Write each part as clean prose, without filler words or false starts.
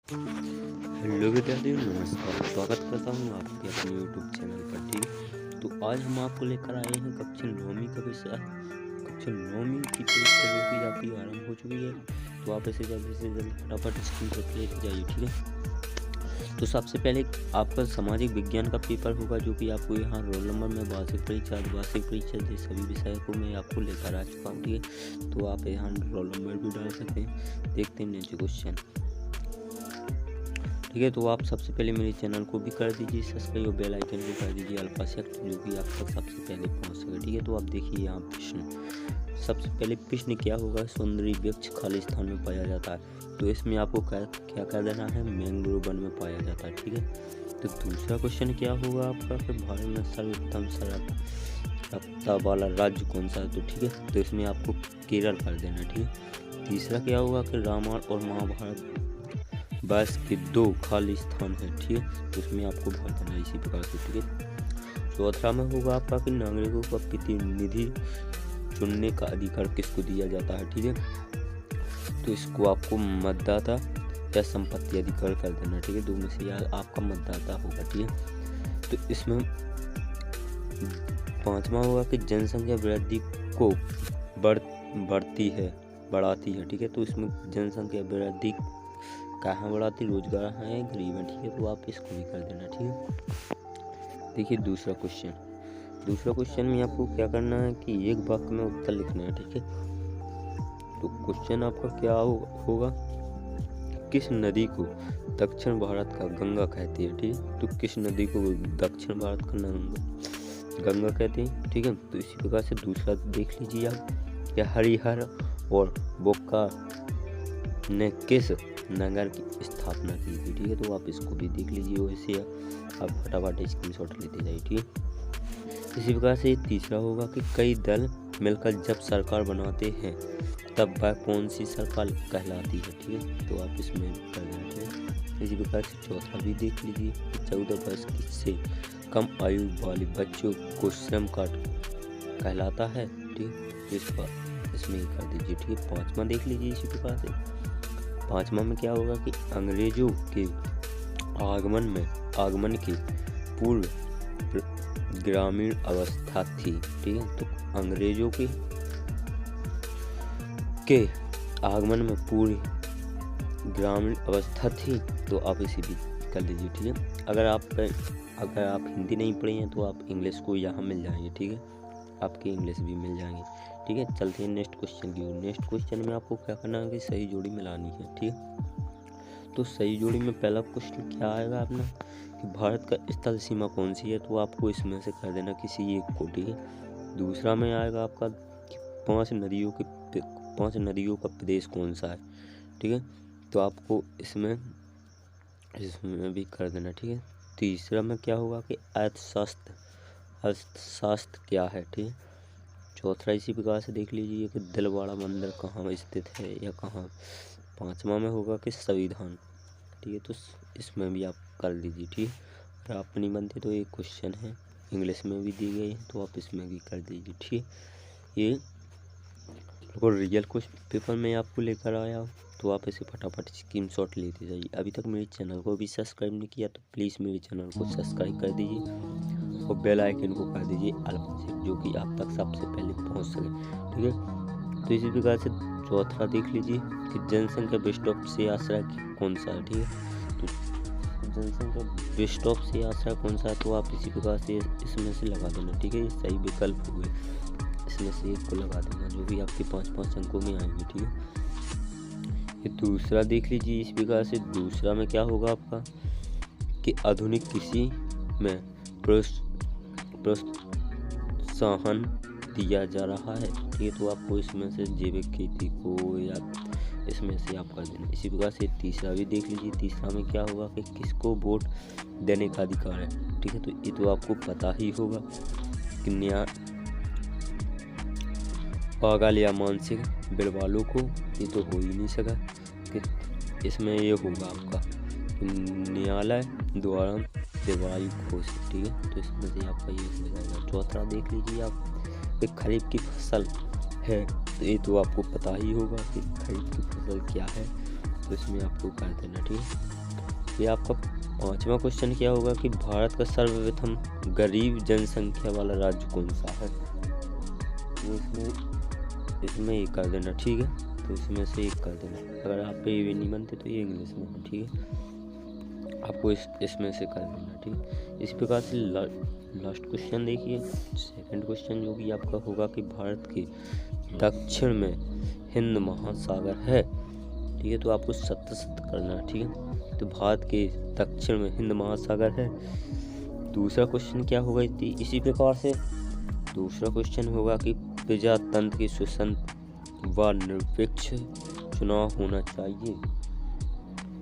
Hello विद्यार्थियों, नमस्कार। स्वागत करता हूँ आपके अपने यूट्यूब चैनल पर। ठीक है, तो आज हम आपको लेकर आए हैं कक्षा 9वीं का विषय। कक्षा 9वीं की परीक्षा जो कि आपकी आरंभ हो चुकी है, तो आप इसे जल्द से जल्द फटाफट स्क्रीनशॉट लेके जाइए। ठीक है, तो सबसे पहले आपका सामाजिक विज्ञान का पेपर होगा, जो कि आपको यहाँ रोल नंबर में वार्षिक परीक्षा, द्विवार्षिक परीक्षा जैसे सभी विषयों को मैं आपको लेकर आ चुका हूँ। ठीक है, तो आप यहाँ रोल नंबर भी डाल सकते हैं। देखते हैं नीचे क्वेश्चन। ठीक है, तो आप सबसे पहले मेरे चैनल को भी कर दीजिए सब्सक्राइब और बेल आइकन भी कर दीजिए अल्फा सेक्ट, जो कि आप तक सबसे पहले पहुंच सके। ठीक है, तो आप देखिए यहाँ प्रश्न। सबसे पहले प्रश्न क्या होगा, सौंदर्य वृक्ष खाली स्थान में पाया जाता है, तो इसमें आपको क्या कर देना है, मैंग्रोव वन में पाया जाता है। ठीक है, तो दूसरा क्वेश्चन क्या होगा आपका, फिर भारत में सर्वोत्तम सतर्कता वाला राज्य कौन सा है, तो ठीक है, तो इसमें आपको केरल कर देना। ठीक है, तीसरा क्या होगा कि रामायण और महाभारत बस के 2 खाली स्थान है। ठीक है, तो इसमें आपको भर देना इसी प्रकार से। ठीक है, चौथा में होगा आपका कि नागरिकों का प्रतिनिधि चुनने का अधिकार किसको दिया जाता है। ठीक है, तो इसको आपको मतदाता या संपत्ति अधिकार कर देना। ठीक है, दो में से आपका मतदाता होगा। ठीक है, तो इसमें पांचवा होगा कि जनसंख्या वृद्धि को बढ़ाती है। ठीक है, तो इसमें जनसंख्या वृद्धि कहाँ बढ़ाती, रोजगार है, गरीब है। ठीक है, तो आप इसको भी कर देना। ठीक है, देखिए दूसरा क्वेश्चन में आपको क्या करना है कि एक वाक्य में उत्तर लिखना है। ठीक है, तो क्वेश्चन आपका क्या होगा, किस नदी को दक्षिण भारत का गंगा कहती है। ठीक है, तो किस नदी को दक्षिण भारत का गंगा कहते हैं। ठीक है, तो इसी प्रकार से दूसरा देख लीजिए आप, क्या हरिहर और बोकारो ने किस नगर की स्थापना की थी। ठीक है, तो आप इसको भी देख लीजिए, वैसे आप फटाफट स्क्रीनशॉट लेते जाइए। ठीक है, इसी प्रकार से तीसरा होगा कि कई दल मिलकर जब सरकार बनाते हैं तब वह कौन सी सरकार कहलाती है। ठीक है, तो आप इसमें कर देते हैं। इसी प्रकार से चौथा भी देख लीजिए, 14 वर्ष से कम आयु वाले बच्चों को श्रम कार्ड कहलाता है। ठीक है, इसमें कर दीजिए। ठीक है, पांचवा देख लीजिए इसी प्रकार से। पांचवा में क्या होगा कि अंग्रेजों के आगमन के पूर्व ग्रामीण अवस्था थी। ठीक है, तो अंग्रेजों के आगमन में पूरी ग्रामीण अवस्था थी, तो आप इसे भी कर लीजिए। ठीक है, अगर आप हिंदी नहीं पढ़े हैं तो आप इंग्लिश को यहाँ मिल जाएंगे। ठीक है, आपके इंग्लिश भी मिल जाएंगे। ठीक है, चलते हैं नेक्स्ट क्वेश्चन की ओर। नेक्स्ट क्वेश्चन में आपको क्या करना है कि सही जोड़ी मिलानी है। ठीक है, तो सही जोड़ी में पहला क्वेश्चन क्या आएगा अपना कि भारत का स्थल सीमा कौन सी है, तो आपको इसमें से कर देना किसी एक को। ठीक है, दूसरा में आएगा आपका कि 5 नदियों का प्रदेश कौन सा है। ठीक है, तो आपको इसमें भी कर देना। ठीक है, तीसरा में क्या होगा कि अर्थशास्त्र क्या है। ठीक है, चौथा इसी प्रकार से देख लीजिए कि दिलवाड़ा मंदिर कहाँ स्थित है या कहाँ। पांचवा में होगा कि संविधान। ठीक है, तो इसमें भी आप कर लीजिए। ठीक है, अगर आप नहीं बनते तो एक क्वेश्चन है, इंग्लिश में भी दी गई है, तो आप इसमें भी कर दीजिए। ठीक है, ये और रियल क्वेश्चन पेपर में आपको लेकर आया हूँ, तो आप इसे फटाफट स्क्रीनशॉट लेते जाइए। अभी तक मेरे चैनल को भी सब्सक्राइब नहीं किया तो प्लीज़ मेरे चैनल को सब्सक्राइब कर दीजिए और बेल आइकन को कर दीजिए अल्फा से, जो कि आप तक सबसे पहले पहुंच सके। ठीक है, तो इसी प्रकार से चौथा देख लीजिए कि जनसंख्या बेस्टॉप से आश्रय कौन सा है। ठीक है, तो जनसंख्या बेस्टॉप से आश्रय कौन सा है, तो आप इसी प्रकार से इसमें से लगा देना। ठीक है, ये सही विकल्प हुए, इसमें से एक को लगा देना, जो भी आपके 5-5 अंकों में आएंगे। ठीक है, ये दूसरा देख लीजिए इस प्रकार से। दूसरा में क्या होगा आपका कि आधुनिक कृषि में प्रोत्साहन दिया जा रहा है। ठीक है, तो आपको इसमें से जैविक खेती को या इसमें से आप कर देना। इसी प्रकार से तीसरा भी देख लीजिए। तीसरा में क्या होगा कि किसको वोट देने का अधिकार है। ठीक है, तो ये तो आपको पता ही होगा कि पागल या मानसिक बीमार को, ये तो हो ही नहीं सका कि इसमें ये होगा आपका न्यायालय द्वारा दिवाली घोषित। ठीक है, तो इसमें से आपका ये हो जाएगा। चौथा देख लीजिए आप कि खरीफ की फसल है, तो ये तो आपको पता ही होगा कि खरीफ की फसल क्या है, तो इसमें आपको कर देना। ठीक है, ये आपका 5वां क्वेश्चन क्या होगा कि भारत का सर्वप्रथम गरीब जनसंख्या वाला राज्य कौन सा है। तो इसमें एक कर देना, ठीक है। तो इसमें से एक कर देना, अगर आप पे ये नहीं बनते तो ये इंग्लिश में है, ठीक है। आपको इसमें से कर देना, ठीक है। इस प्रकार से लास्ट क्वेश्चन देखिए, सेकंड क्वेश्चन जो कि आपका होगा कि भारत के दक्षिण में हिंद महासागर है, ठीक है। तो आपको सत्य करना है, ठीक है। तो भारत के दक्षिण में हिंद महासागर है। दूसरा क्वेश्चन क्या होगा इसी प्रकार से, दूसरा क्वेश्चन होगा कि प्रजातंत्र की स्वतंत्र व निरपेक्ष चुनाव होना चाहिए।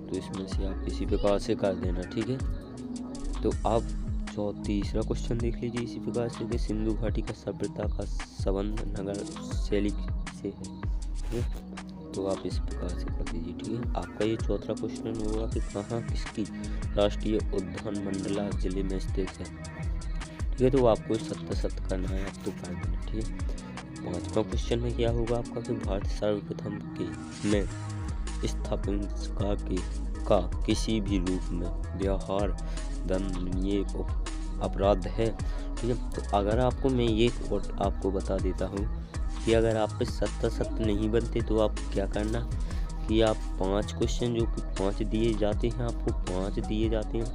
तो इसमें से आप इसी प्रकार से कर देना, ठीक है। तो आप तीसरा क्वेश्चन देख लीजिए इसी प्रकार से कि सिंधु घाटी का सभ्यता का संबंध नगर शैली से है, ठीक है। तो आप इस प्रकार से कर दीजिए, ठीक है। आपका ये चौथा क्वेश्चन होगा कि कहाँ किसकी राष्ट्रीय उद्यान मंडला जिले में स्थित है, ठीक है। तो आपको सत्य करना है, आप तो कर देना, ठीक है। 5वां क्वेश्चन में क्या होगा आपका कि भारत सर्वप्रथम के में स्थापना का किसी भी रूप में व्यवहार दंडनीय अपराध है, ठीक है। तो अगर आपको मैं ये आपको बता देता हूँ कि अगर आप पे सत्य नहीं बनते तो आप क्या करना कि आप 5 क्वेश्चन जो कि 5 दिए जाते हैं, आपको 5 दिए जाते हैं,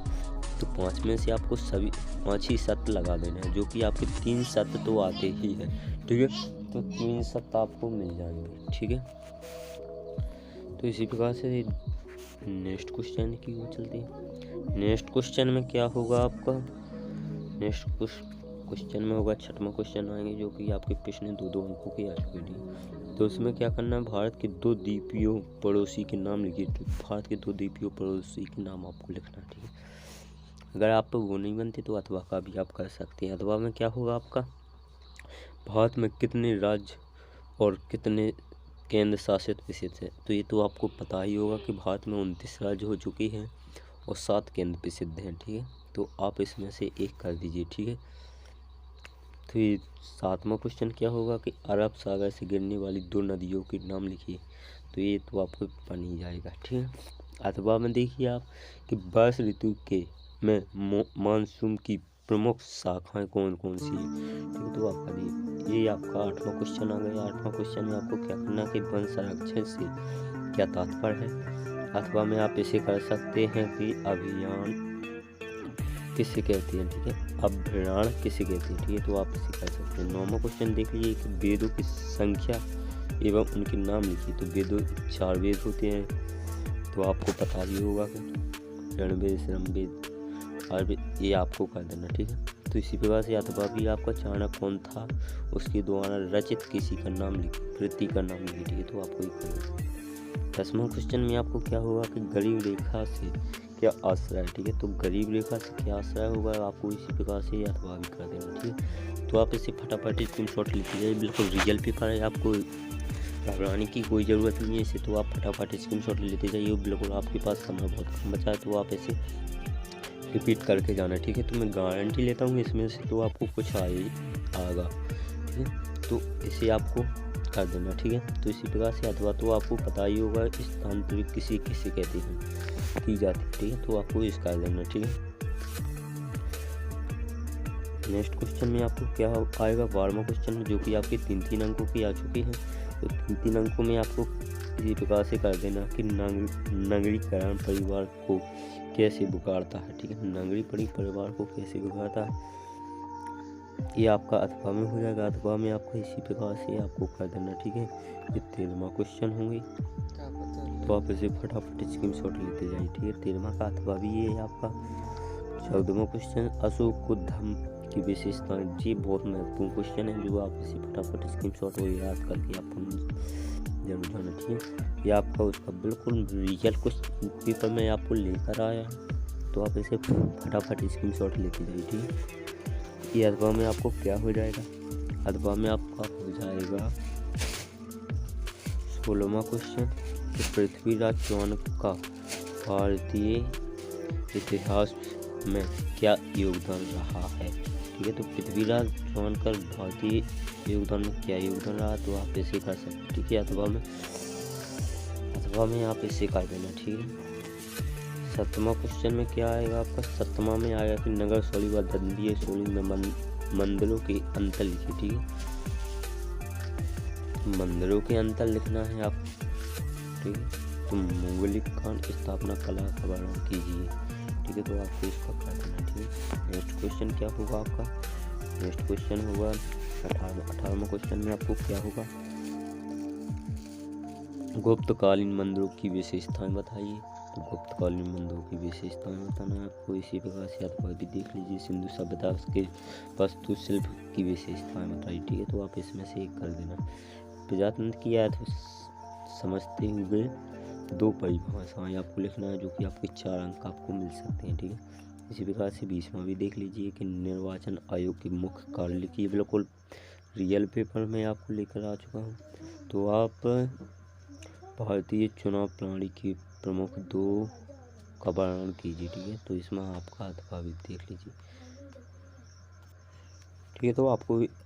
तो 5 में से आपको सभी 5 ही सत्य लगा देना है, जो कि आपके 3 सत्य तो आते ही है, ठीक है। तो 3 सत्य आपको मिल जाएंगे, ठीक है। तो इसी प्रकार से नेक्स्ट क्वेश्चन की ओर चलते हैं। नेक्स्ट क्वेश्चन में क्या होगा आपका, नेक्स्ट क्वेश्चन में होगा 6वां क्वेश्चन आएंगे जो कि आपके पिछले 2 अंकों की आ चुके थे। तो उसमें क्या करना है, भारत के 2 द्वीपीय पड़ोसी के नाम लिखिए। तो भारत के 2 द्वीपीय पड़ोसी के नाम आपको लिखना है, ठीक है। अगर आप वो नहीं बनते तो अथवा का भी आप कर सकते हैं। अथवा में क्या होगा आपका, भारत में कितने राज्य और कितने केंद्र शासित प्रदेश है। तो ये तो आपको पता ही होगा कि भारत में 29 राज्य हो चुके हैं और 7 केंद्र प्रसिद्ध हैं, ठीक है। तो आप इसमें से एक कर दीजिए, ठीक है। तो ये 7वां क्वेश्चन क्या होगा कि अरब सागर से गिरने वाली 2 नदियों के नाम लिखिए। तो ये तो आपको बन ही जाएगा, ठीक है। अथवा में देखिए आप कि वर्ष ऋतु के में मानसून की प्रमुख शाखाएं कौन कौन सी है, ठीक है। तो आप करिए, ये आपका 8वां क्वेश्चन आ गया। 8वां क्वेश्चन में आपको क्या करना है कि वन संरक्षण से क्या तात्पर्य है। अथवा में आप इसे कर सकते हैं कि अभियान किसे कहते हैं, ठीक है, अभ्यारण्य किसे कहते हैं, ठीक है। तो आप इसे कर सकते हैं। 9वां क्वेश्चन देख लीजिए कि वेदों की संख्या एवं उनके नाम लिखिए। तो वेदों 4 वेद होते हैं, तो आपको पता ही होगा कि ऋग्वेद, सामवेद, अथर्ववेद, ये आपको कर देना, ठीक है। तो इसी प्रकार से अथवा भी आपका चाणक्य कौन था, उसके द्वारा रचित किसी का नाम लिखिए, कृति का नाम लिखिए, ठीक है। तो आपको ये करना है। 10वां क्वेश्चन में आपको क्या होगा कि गरीब रेखा से क्या आश्रय है, ठीक है। तो गरीब रेखा से क्या आश्रय होगा, आपको इसी प्रकार से अथवा भी कर देना, ठीक है। तो आप इसे फटाफट स्क्रीनशॉट लेते जाइए, बिल्कुल रियल पेपर है, आपको घबराने की कोई ज़रूरत नहीं है इसे। तो आप फटाफट स्क्रीनशॉट लेते जाइए, बिल्कुल आपके पास समय बहुत कम बचा है, तो आप इसे रिपीट करके जाना, ठीक है। तो मैं गारंटी लेता हूँ इसमें से तो आपको कुछ आएगा, ठीक है। तो इसे आपको कर देना, ठीक है। तो इसी प्रकार से अथवा तो आपको पता ही होगा स्थानांतरित किसे कहते हैं की जाती है, ठीक है। तो आपको इस कर देना, ठीक है। नेक्स्ट क्वेश्चन में आपको क्या आएगा, 12वां क्वेश्चन जो कि आपके 3 अंकों की आ चुकी हैं। तो 3 अंकों में आपको इसी प्रकार से कर देना कि नगरीकरण परिवार को कैसे पुकारता है, ठीक है। नगरीकरण परिवार को कैसे पुकारता है, ये आपका अथवा में हो जाएगा। अथवा में आपको इसी प्रकार से आपको कर देना, ठीक है। ये 13वां क्वेश्चन होंगे, तो आप इसे फटाफट स्क्रीनशॉट लेते जाइए, ठीक है। 13वां का अथवा भी ये है आपका। 14वां क्वेश्चन अशोक को धर्म की विशेषताएं, ये बहुत महत्वपूर्ण क्वेश्चन है, जो आप इसे फटाफट स्क्रीनशॉट और याद करके आपको जरूर जाना, ठीक है। ये आपका उसका बिल्कुल रियल क्वेश्चन पेपर में आपको लेकर आया है, तो आप इसे फटाफट स्क्रीनशॉट लेते जाइए, ठीक है। ये अथवा में आपको क्या हो जाएगा, अथवा में आपका हो जाएगा 16वां क्वेश्चन कि पृथ्वीराज चौहान का भारतीय इतिहास में क्या योगदान रहा है, ठीक है। तो पृथ्वीराज चौहान का भारतीय योगदान में क्या योगदान रहा, तो आप इसे कर सकते हैं, ठीक है। अथवा में आप इसे कर देना, ठीक है। 7वां क्वेश्चन में क्या आएगा आपका? 7वां में आएगा कि नगर शैली व दंडीय शैली में मंदिरों के अंतर लिखिए। ठीक है, मंदिरों के अंतर लिखना है आप। ठीक है, तो मंगलिक कांड स्थापना कला का वर्णन कीजिए। ठीक है, तो आपको इसका कर देना। ठीक है, नेक्स्ट क्वेश्चन क्या होगा आपका? नेक्स्ट क्वेश्चन होगा 18वां क्वेश्चन में आपको क्या होगा? गुप्तकालीन मंदिरों की विशेषताएं बताइए। तो गुप्तकालीन मंदिरों की विशेषताएं बताना है आपको। इसी प्रकार से आप भी देख लीजिए, सिंधु सभ्यता के वास्तुशिल्प की विशेषताएं बताइए। ठीक है, तो आप इसमें से एक कर देना। प्रजातंत्र की याद समझते हुए 2 परिभाषाएं आपको लिखना है, जो कि आपके 4 अंक आपको मिल सकते हैं। ठीक है, इसी प्रकार से 20वां भी देख लीजिए कि निर्वाचन आयोग के मुख्य कार्य लिखिए। बिल्कुल रियल पेपर में आपको लेकर आ चुका हूँ। तो आप भारतीय चुनाव प्रणाली के प्रमुख 2 का वर्णन कीजिए। ठीक है, तो इसमें आपका अथवा भी देख लीजिए। ठीक है, तो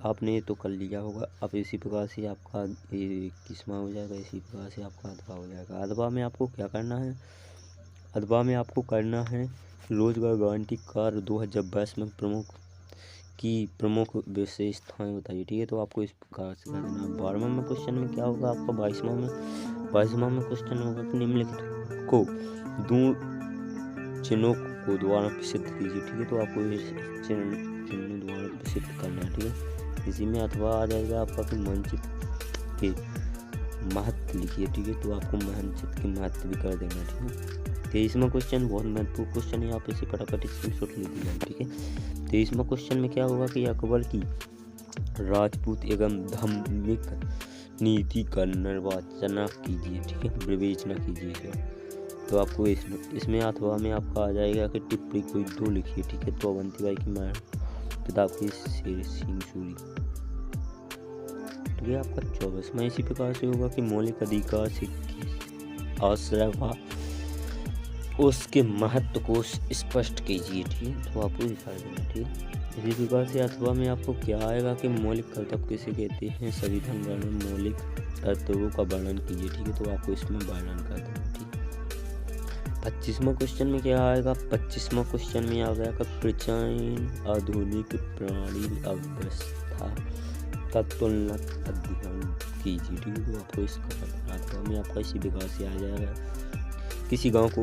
आपने ये तो कर लिया होगा। अब इसी प्रकार से आपका 21वां हो जाएगा। इसी प्रकार से आपका अथवा हो जाएगा। अथवा में आपको क्या करना है? अथवा में आपको करना है रोजगार गारंटी कार्य 2022 में प्रमुख विशेषताएं बताइए। ठीक है, तो आपको इस प्रकार से कर देना है। 12वां में क्वेश्चन में क्या होगा आपका? 22वां में क्वेश्चन होगा कि निम्नलिखित को दूर चिन्हों को द्वारा प्रसिद्ध कीजिए। ठीक है, तो आपको इस चिन्ह द्वारा प्रसिद्ध करना है। ठीक है, इसी में अथवा आ जाएगा आपका कि मानचित्र के महत्व लिखिए। ठीक है, तो आपको मानचित्र के महत्व भी कर देना। ठीक है, 23वां क्वेश्चन बहुत महत्वपूर्ण क्वेश्चन है, आप इसे फटाफट स्क्रीनशॉट ले लीजिए। ठीक है, 23वां क्वेश्चन में क्या होगा कि अकबर की राजपूत एवं धार्मिक नीति का निर्वाचना कीजिए। ठीक है, विवेचना कीजिए। तो आपको इसमें अथवा में आपका आ जाएगा कि टिप्पणी कोई 2 लिखिए। ठीक है, तो अवंतीबाई की मां पिता की शेर सिंह सूरी। ठीक है, आपका 24वां इसी प्रकार से होगा कि मौलिक अधिकार से आश्रय व उसके महत्व को स्पष्ट कीजिए। ठीक है, तो आपको दिखा देना। ठीक है, इसी प्रकार से अथवा में आपको क्या आएगा कि मौलिक कर्तव्य किसे कहते हैं? संविधान वर्णन मौलिक कर्तव्यों का वर्णन कीजिए। ठीक है, तो आपको इसमें वर्णन कर देना। ठीक है, 25वां क्वेश्चन में क्या आएगा? 25वां क्वेश्चन में आ गया कि प्राचीन आधुनिक प्रणाली अवस्था का तुलना अध्ययन कीजिए। ठीक है, तो आपको इसका करना। अथवा में आपका इसी प्रकार से आ जाएगा किसी गांव को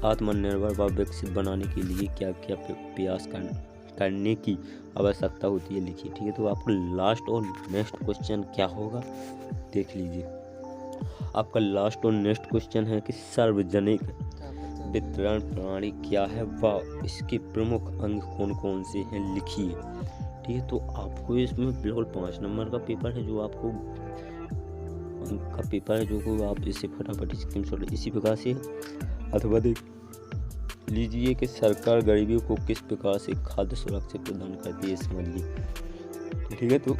आत्मनिर्भर व विकसित बनाने के लिए क्या क्या प्रयास करने की आवश्यकता होती है लिखिए। ठीक है, तो आपको लास्ट और नेक्स्ट क्वेश्चन क्या होगा देख लीजिए। आपका लास्ट और नेक्स्ट क्वेश्चन है कि सार्वजनिक वितरण प्रणाली क्या है व इसके प्रमुख अंग कौन कौन से हैं लिखिए। ठीक है, तो आपको इसमें बिल्कुल 5 नंबर का पेपर है, जो आपको का पेपर है, जो को आप इसे फटाफट स्क्रीनशॉट इसी प्रकार से अथवा देख लीजिए कि सरकार गरीबों को किस प्रकार से खाद्य सुरक्षा प्रदान करती है, समझिए। ठीक है, तो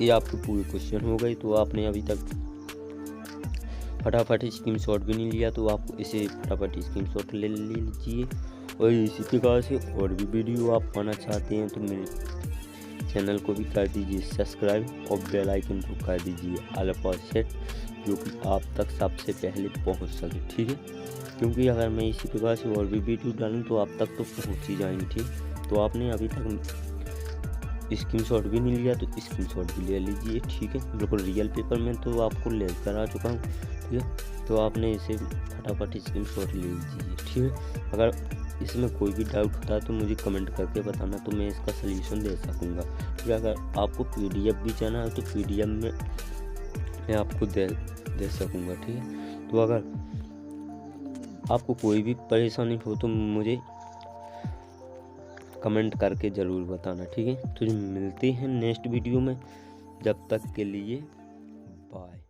ये आपके पूरे क्वेश्चन हो गए। तो आपने अभी तक फटाफट स्क्रीनशॉट भी नहीं लिया, तो आप इसे फटाफट स्क्रीनशॉट ले लीजिए। और इसी प्रकार से और भी वीडियो आप पाना चाहते हैं तो मेरे चैनल को भी कर दीजिए सब्सक्राइब और बेल आइकन को कर दीजिए ऑल पर सेट, जो कि आप तक सबसे पहले पहुंच सके। ठीक है, क्योंकि अगर मैं इसी प्रकार से और भी वीडियो डालूँ तो आप तक तो पहुंच ही जाएंगे। ठीक, तो आपने अभी तक स्क्रीनशॉट भी नहीं लिया तो स्क्रीनशॉट भी ले लीजिए। ठीक है, बिल्कुल रियल पेपर में तो आपको ले कर आ चुका हूँ। ठीक है, तो आपने इसे फटाफट स्क्रीनशॉट ले लीजिए। ठीक है, अगर इसमें कोई भी डाउट होता है तो मुझे कमेंट करके बताना, तो मैं इसका सलूशन दे सकूँगा। ठीक है, अगर आपको PDF भी जाना है तो PDF में मैं आपको दे सकूँगा। ठीक है, तो अगर आपको कोई भी परेशानी हो तो मुझे कमेंट करके ज़रूर बताना। ठीक है, तो मिलते हैं नेक्स्ट वीडियो में, जब तक के लिए बाय।